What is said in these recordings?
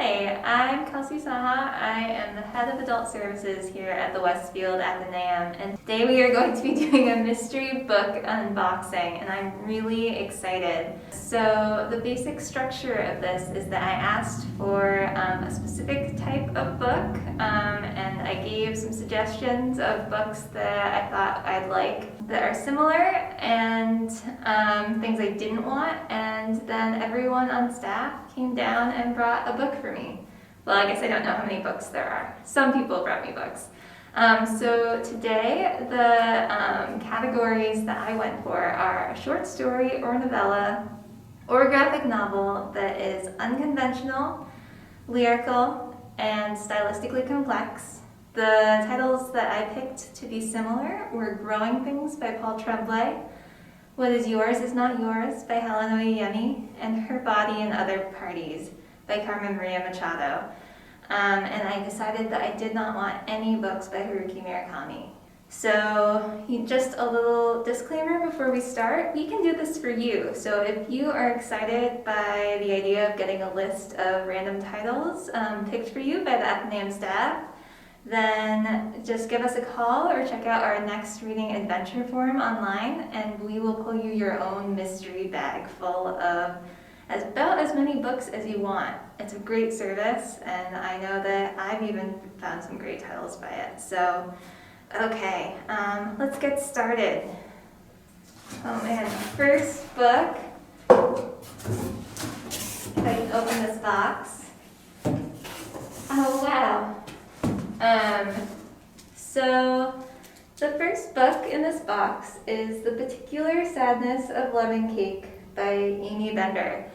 Hi, I'm Kelsey. I am the head of adult services here at the Westfield Athenaeum, and today we are going to be doing a mystery book unboxing, and I'm really excited. So the basic structure of this is that I asked for a specific type of book, and I gave some suggestions of books that I thought I'd like that are similar, and things I didn't want, and then everyone on staff came down and brought a book for me. Well, I guess I don't know how many books there are. Some people brought me books. So today the categories that I went for are a short story or novella or graphic novel that is unconventional, lyrical, and stylistically complex. The titles that I picked to be similar were Growing Things by Paul Tremblay, What Is Yours Is Not Yours by Helen Oyeyemi, and Her Body and Other Parties by Carmen Maria Machado. And I decided that I did not want any books by Haruki Murakami. So just a little disclaimer before we start, we can do this for you. So if you are excited by the idea of getting a list of random titles picked for you by the Athenaeum staff, then just give us a call or check out our next reading adventure forum online, and we will pull you your own mystery bag full of about as many books as you want. It's a great service, and I know that I've even found some great titles by it. So, okay, let's get started. Oh man, first book, if I can open this box. Oh wow. So the first book in this box is The Particular Sadness of Lemon Cake by Amy Bender.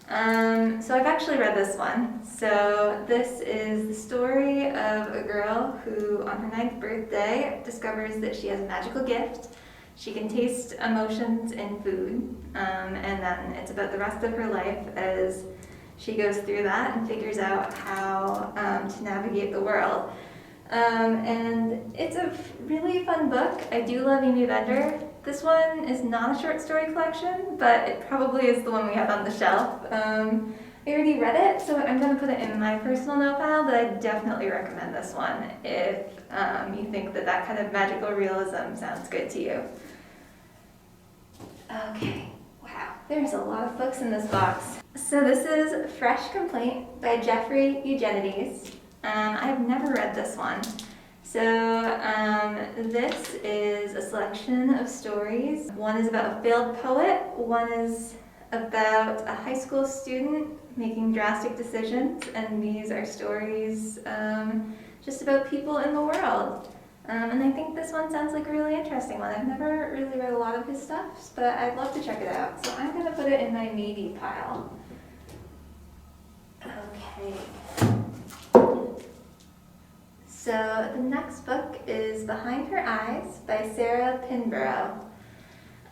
So I've actually read this one. So this is the story of a girl who on her 9th birthday discovers that she has a magical gift. She can taste emotions in food, and then it's about the rest of her life as she goes through that and figures out how to navigate the world. And it's a really fun book. I do love Amy Bender. This one is not a short story collection, but it probably is the one we have on the shelf. I already read it, so I'm going to put it in my personal note pile, but I definitely recommend this one if you think that that kind of magical realism sounds good to you. Okay, wow, there's a lot of books in this box. So this is Fresh Complaint by Jeffrey Eugenides. I've never read this one. So this is a selection of stories. One is about a failed poet, one is about a high school student making drastic decisions, and these are stories just about people in the world. And I think this one sounds like a really interesting one. I've never really read a lot of his stuff, but I'd love to check it out. So I'm going to put it in my maybe pile. Okay. So the next book is Behind Her Eyes by Sarah Pinborough.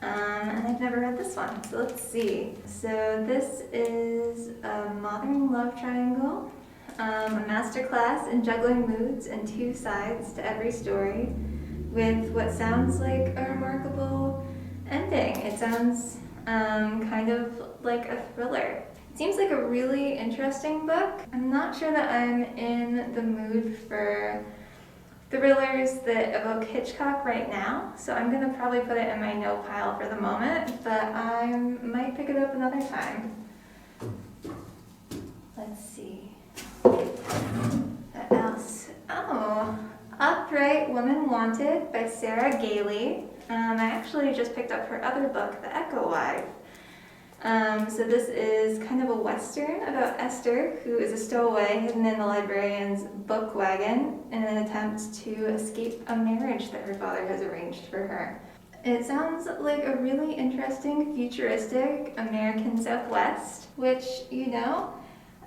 And I've never read this one, so let's see. So this is a modern love triangle, a masterclass in juggling moods and two sides to every story with what sounds like a remarkable ending. It sounds kind of like a thriller. It seems like a really interesting book. I'm not sure that I'm in the mood for thrillers that evoke Hitchcock right now, so I'm going to probably put it in my no pile for the moment, but I might pick it up another time. Let's see. What else? Oh, Upright Woman Wanted by Sarah Gailey. I actually just picked up her other book, The Echo Wife. So this is kind of a western about Esther, who is a stowaway hidden in the librarian's book wagon in an attempt to escape a marriage that her father has arranged for her. It sounds like a really interesting, futuristic American Southwest, which, you know,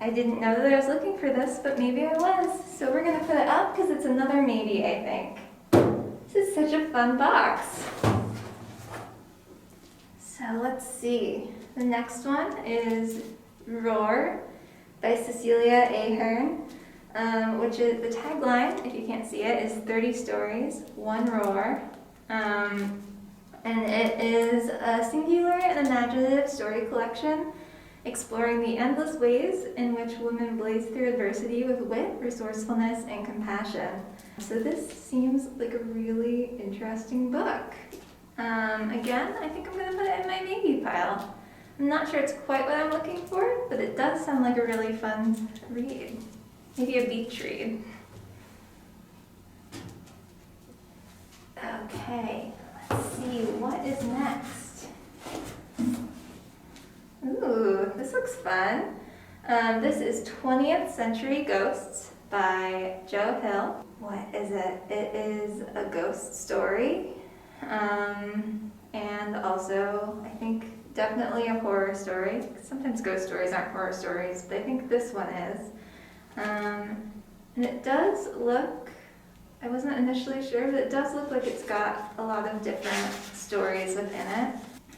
I didn't know that I was looking for this, but maybe I was. So we're going to put it up because it's another maybe, I think. This is such a fun box. So let's see. The next one is Roar by Cecilia Ahern, which is the tagline, if you can't see it, is 30 stories, one roar. And it is a singular and imaginative story collection exploring the endless ways in which women blaze through adversity with wit, resourcefulness, and compassion. So this seems like a really interesting book. Again, I think I'm going to put it in my maybe pile. I'm not sure it's quite what I'm looking for, but it does sound like a really fun read. Maybe a beach read. Okay, let's see, what is next? Ooh, this looks fun. This is 20th Century Ghosts by Joe Hill. What is it? It is a ghost story. And also, I think, definitely a horror story. Sometimes ghost stories aren't horror stories, but I think this one is. And it does look, I wasn't initially sure, but it does look like it's got a lot of different stories within it.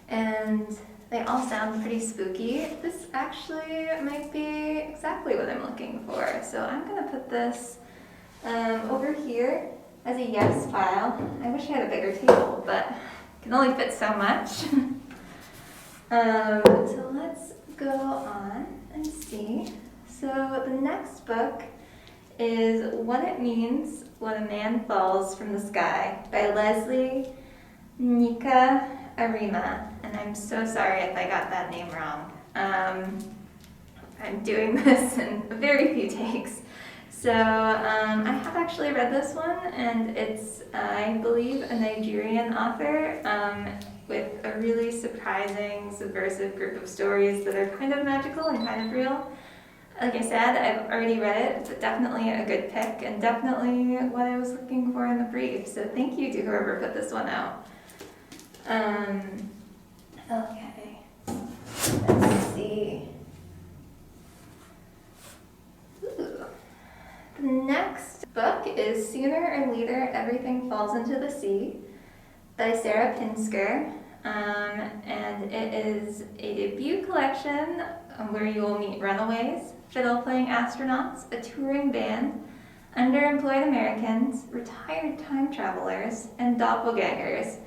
And they all sound pretty spooky. This actually might be exactly what I'm looking for. So I'm going to put this over here as a yes pile. I wish I had a bigger table, but it can only fit so much. So let's go on and see. So the next book is What It Means When a Man Falls from the Sky by Nica Arima. And I'm so sorry if I got that name wrong. I'm doing this in very few takes. So I have actually read this one, and it's, I believe, a Nigerian author with a really surprising, subversive group of stories that are kind of magical and kind of real. Like I said, I've already read it, but definitely a good pick, and definitely what I was looking for in the brief. So thank you to whoever put this one out. Okay, let's see. Ooh. The next book is Sooner or Later Everything Falls into the Sea by Sarah Pinsker. And it is a debut collection where you will meet runaways, fiddle-playing astronauts, a touring band, underemployed Americans, retired time travelers, and doppelgangers.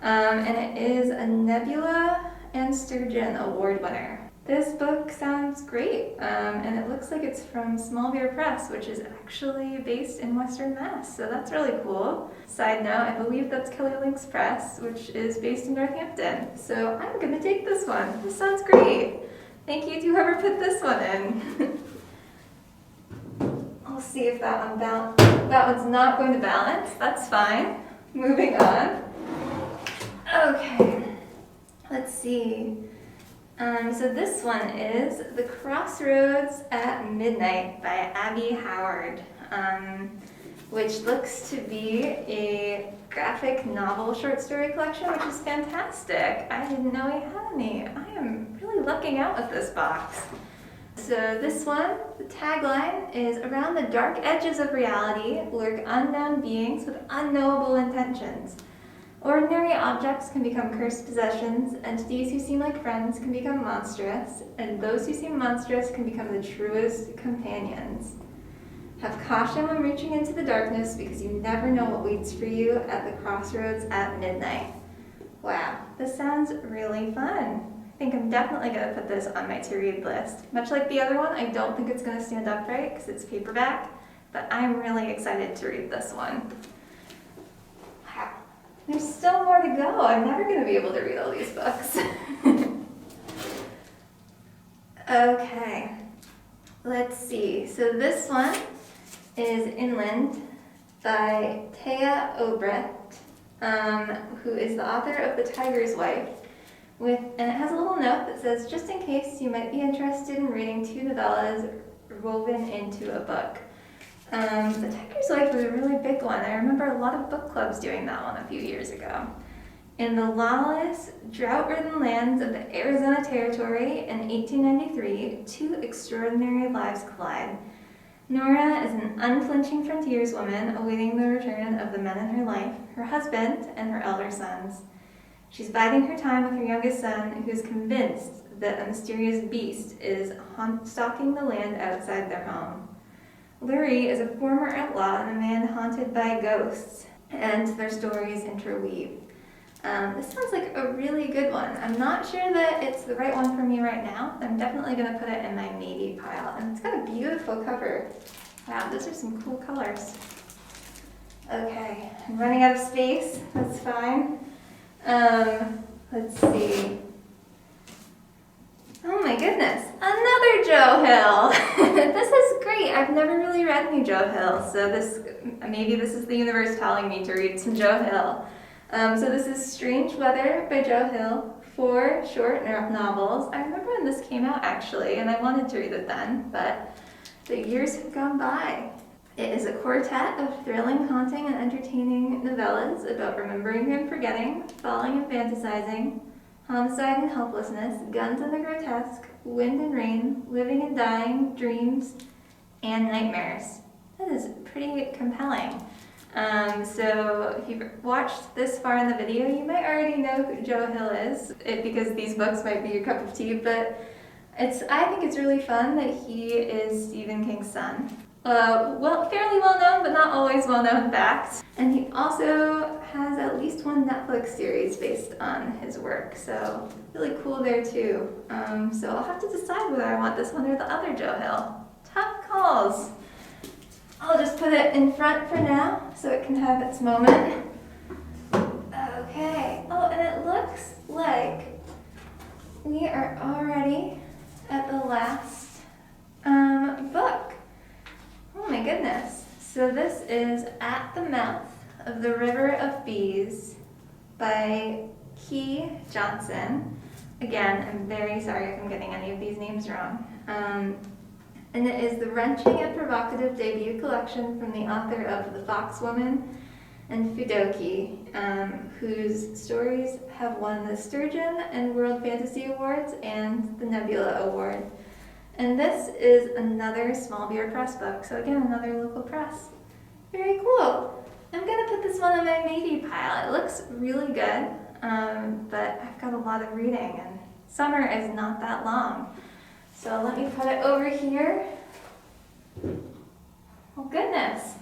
And it is a Nebula and Sturgeon Award winner. This book sounds great, and it looks like it's from Small Beer Press, which is actually based in Western Mass, so that's really cool. Side note, I believe that's Kelly Link's Press, which is based in Northampton. So I'm gonna take this one. This sounds great. Thank you to whoever put this one in. I'll see if that one's not going to balance. That's fine. Moving on. Okay, let's see. So this one is The Crossroads at Midnight by Abby Howard, which looks to be a graphic novel short story collection, which is fantastic. I didn't know he had any. I am really lucking out with this box. So this one, the tagline is, around the dark edges of reality lurk unknown beings with unknowable intentions. Ordinary objects can become cursed possessions, entities who seem like friends can become monstrous, and those who seem monstrous can become the truest companions. Have caution when reaching into the darkness, because you never know what waits for you at the crossroads at midnight. Wow, this sounds really fun. I think I'm definitely going to put this on my to-read list. Much like the other one, I don't think it's going to stand upright because it's paperback, but I'm really excited to read this one. Wow. There's still more to go. I'm never going to be able to read all these books. Okay, let's see. So this one is Inland by Taya Obrecht, who is the author of The Tiger's Wife. And it has a little note that says, just in case you might be interested in reading 2 novellas woven into a book. The Tiger's Wife was a really big one. I remember a lot of book clubs doing that one a few years ago. In the lawless, drought-ridden lands of the Arizona Territory in 1893, 2 extraordinary lives collide. Nora is an unflinching frontierswoman awaiting the return of the men in her life, her husband, and her elder sons. She's biding her time with her youngest son, who is convinced that a mysterious beast is stalking the land outside their home. Lurie is a former outlaw and a man haunted by ghosts, and their stories interweave. This sounds like a really good one. I'm not sure that it's the right one for me right now. I'm definitely going to put it in my maybe pile. And it's got a beautiful cover. Wow, those are some cool colors. Okay, I'm running out of space. That's fine. Let's see. Oh my goodness, another Joe Hill. This is great. I've never really read any Joe Hill, so maybe this is the universe telling me to read some Joe Hill. So this is Strange Weather by Joe Hill, 4 short novels. I remember when this came out actually, and I wanted to read it then, but the years have gone by. It is a quartet of thrilling, haunting, and entertaining novellas about remembering and forgetting, falling and fantasizing, homicide and helplessness, guns and the grotesque, wind and rain, living and dying, dreams, and nightmares. That is pretty compelling. So if you've watched this far in the video, you might already know who Joe Hill is, because these books might be your cup of tea, but I think it's really fun that he is Stephen King's son. Fairly well known, but not always well known fact. And he also has at least one Netflix series based on his work, so really cool there too. So I'll have to decide whether I want this one or the other Joe Hill. Tough calls. I'll just put it in front for now so it can have its moment. Okay. Oh, and it looks like we are already at the last book. Oh my goodness. So this is At the Mouth of the River of Bees by Key Johnson. Again, I'm very sorry if I'm getting any of these names wrong. And it is the wrenching and provocative debut collection from the author of The Foxwoman and Fudoki, whose stories have won the Sturgeon and World Fantasy Awards and the Nebula Award. And this is another Small Beer Press book, so again, another local press. Very cool. I'm gonna put this one on my maybe pile. It looks really good, but I've got a lot of reading, and summer is not that long. So let me put it over here. Oh goodness,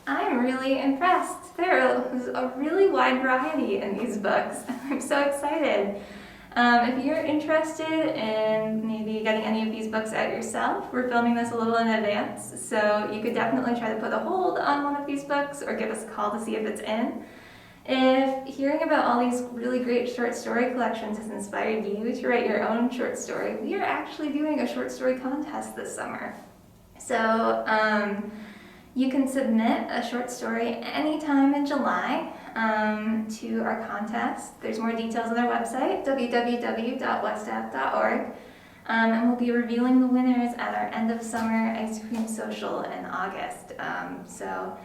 I'm really impressed. There is a really wide variety in these books. I'm so excited. If you're interested in maybe getting any of these books out yourself, we're filming this a little in advance, so you could definitely try to put a hold on one of these books or give us a call to see if it's in. If hearing about all these really great short story collections has inspired you to write your own short story, we are actually doing a short story contest this summer. So you can submit a short story anytime in July to our contest. There's more details on our website, www.westath.org. And we'll be revealing the winners at our end of summer ice cream social in August. So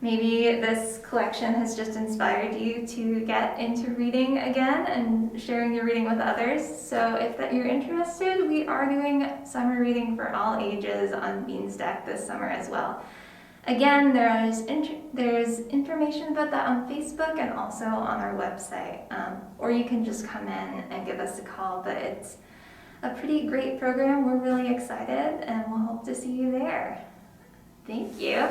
maybe this collection has just inspired you to get into reading again and sharing your reading with others. So if you're interested, we are doing summer reading for all ages on Beanstack this summer as well. Again, there's information about that on Facebook and also on our website. Or you can just come in and give us a call, but it's a pretty great program. We're really excited and we'll hope to see you there. Thank you.